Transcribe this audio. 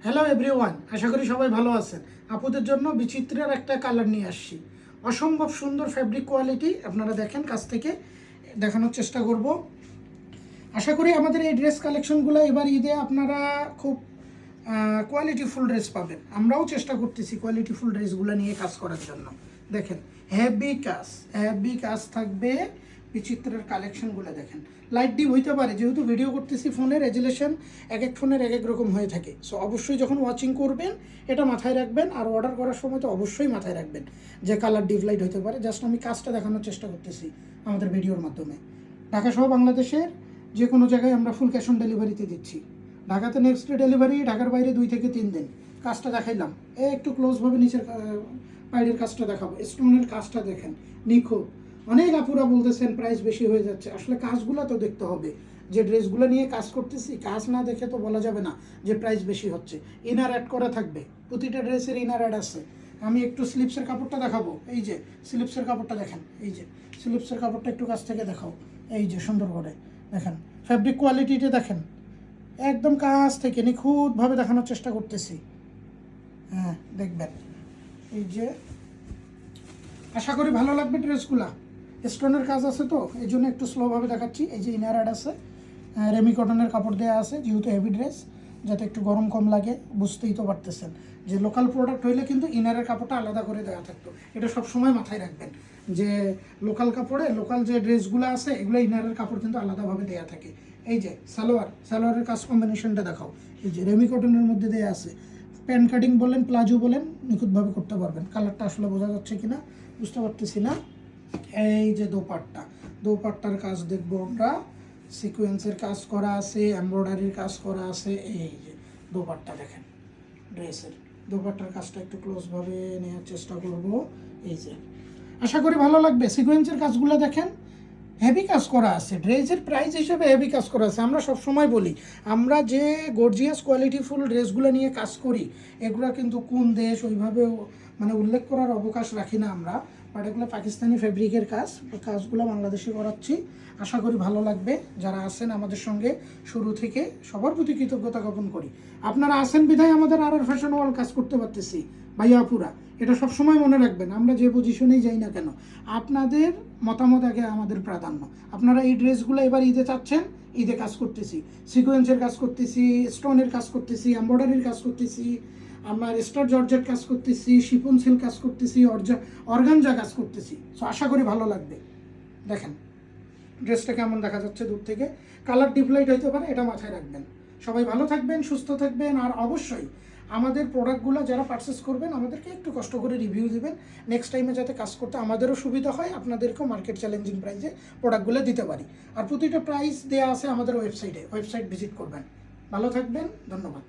Hello everyone, আশা করি সবাই ভালো আছেন। আপুদের জন্য বিচিত্রের একটা কালার নিয়ে আসছি। অসম্ভব সুন্দর ফ্যাব্রিক কোয়ালিটি, আপনারা দেখেন কাছ থেকে দেখানোর চেষ্টা করব। আশা করি আমাদের এই ড্রেস কালেকশনগুলো এবার ঈদে আপনারা খুব কোয়ালিটিফুল ড্রেস পাবেন। আমরাও চেষ্টা করতেছি কোয়ালিটিফুল ড্রেসগুলো নিয়ে কাজ করার জন্য। দেখেন হেভি কাজ থাকবে। বিচিত্রের কালেকশনগুলো দেখেন, লাইট ডিপ হইতে পারে, যেহেতু ভিডিও করতেছি ফোনের রেজুলেশন এক এক ফোনের এক এক রকম হয়ে থাকে। সো অবশ্যই যখন ওয়াচিং করবেন এটা মাথায় রাখবেন, আর অর্ডার করার সময় তো অবশ্যই মাথায় রাখবেন যে কালার ডিপ লাইট হতে পারে। জাস্ট আমি কাজটা দেখানোর চেষ্টা করতেছি আমাদের ভিডিওর মাধ্যমে। ঢাকা সহ বাংলাদেশের যে কোনো জায়গায় আমরা ফুল ক্যাশ অন ডেলিভারিতে দিচ্ছি। ঢাকাতে নেক্সট ডে ডেলিভারি, ঢাকার বাইরে 2 থেকে 3 দিন। কাজটা দেখাইলাম, একটু ক্লোজভাবে নিচের বাইরের কাজটা দেখাবো। স্টোনের কাজটা দেখেন, নিখুঁত। অনেক আপুরা বলতেছেন প্রাইস বেশি হয়ে যাচ্ছে, আসলে কাজগুলো তো দেখতে হবে। যে ড্রেসগুলো নিয়ে কাজ করতেছি, কাজ না দেখে তো বলা যাবে না যে প্রাইস বেশি হচ্ছে। ইনার অ্যাড করা থাকবে, প্রতিটা ড্রেসের ইনার অ্যাড আছে। আমি একটু স্লিপসের কাপড়টা দেখাবো। এই যে স্লিপসের কাপড়টা দেখেন, এই যে স্লিপসের কাপড়টা একটু কাছ থেকে দেখাও। এই যে সুন্দর করে দেখেন, ফ্যাব্রিক কোয়ালিটিটা দেখেন, একদম কাছ থেকে নিখুঁতভাবে দেখানোর চেষ্টা করতেছি। হ্যাঁ দেখবেন, এই যে আশা করি ভালো লাগবে ড্রেসগুলা। স্টোনের কাজ আছে তো এই জন্য একটু স্লোভাবে দেখাচ্ছি। এই যে ইনার অ্যাড আছে, রেমি কটনের কাপড় দেওয়া আছে, যেহেতু হেভি ড্রেস, যাতে একটু গরম কম লাগে। বুঝতেই তো পারতেছেন যে লোকাল প্রোডাক্ট হইলে কিন্তু ইনারের কাপড়টা আলাদা করে দেওয়া থাকতো। এটা সবসময় মাথায় রাখবেন যে লোকাল কাপড়ে লোকাল যে ড্রেসগুলো আছে এগুলো ইনারের কাপড় কিন্তু আলাদাভাবে দেওয়া থাকে। এই যে সালোয়ারের কাজ কম্বিনেশনটা দেখাও। এই যে রেমি কটনের মধ্যে দেওয়া আছে। প্যান্ট কাটিং বলেন, প্লাজো বলেন, নিখুঁতভাবে করতে পারবেন। কালারটা আসলে বোঝা যাচ্ছে কিনা বুঝতে পারতেছি না। এই যে দোপাট্টার কাজ দেখবো আমরা। সিকোয়েন্সের কাজ করা আছে, এমব্রয়ডারির কাজ করা আছে। এই যে দোপাট্টা দেখেন, ড্রেসের দোপাট্টার কাজটা একটু ক্লোজভাবে নেওয়ার চেষ্টা করব। এই যে আশা করি ভালো লাগবে। সিকোয়েন্সের কাজগুলো দেখেন, হেভি কাজ করা আছে। ড্রেসের প্রাইস হিসেবে হেভি কাজ করা আছে। আমরা সবসময় বলি, আমরা যে গর্জিয়াস কোয়ালিটিফুল ড্রেসগুলো নিয়ে কাজ করি এগুলো কিন্তু কোন দেশ ওইভাবে মানে উল্লেখ করার অবকাশ রাখি না আমরা। বাট এগুলো পাকিস্তানি ফেব্রিকের কাজগুলো বাংলাদেশে করাচ্ছি। আশা করি ভালো লাগবে। যারা আছেন আমাদের সঙ্গে শুরু থেকে, সবার প্রতি কৃতজ্ঞতা জ্ঞাপন করি। আপনারা আছেন বিধায় আমাদের আর ফ্যাশন ওয়ার্ল্ড কাজ করতে পারতেছি ভাইয়া আপুরা। এটা সবসময় মনে রাখবেন, আমরা যে পজিশনেই যাই না কেন আপনাদের মতামত আগে আমাদের প্রাধান্য। আপনারা এই ড্রেসগুলো এবার ঈদে চাচ্ছেন, ঈদে কাজ করতেছি, সিকোয়েন্সের কাজ করতেছি, স্টোনের কাজ করতেছি, এমব্রয়ডারির কাজ করতেছি, আমার স্টার জর্জেট কাজ করতেছি, শিফন সিল্ক কাজ করতেছি, অর্গানজা কাজ করতেছি। সো আশা করি ভালো লাগবে। দেখেন ড্রেসটা কেমন দেখা যাচ্ছে দূর থেকে। কালার ডিপ লাইট হইতে পারে, এটা মাথায় রাখবেন। সবাই ভালো থাকবেন, সুস্থ থাকবেন। আর অবশ্যই আমাদের প্রোডাক্টগুলো যারা পারচেস করবেন আমাদেরকে একটু কষ্ট করে রিভিউ দেবেন, নেক্সট টাইমে যাতে কাজ করতে আমাদেরও সুবিধা হয়, আপনাদেরকেও মার্কেট চ্যালেঞ্জিং প্রাইসে প্রোডাক্টগুলো দিতে পারি। আর প্রতিটা প্রাইস দেওয়া আছে আমাদের ওয়েবসাইট ভিজিট করবেন। ভালো থাকবেন, ধন্যবাদ।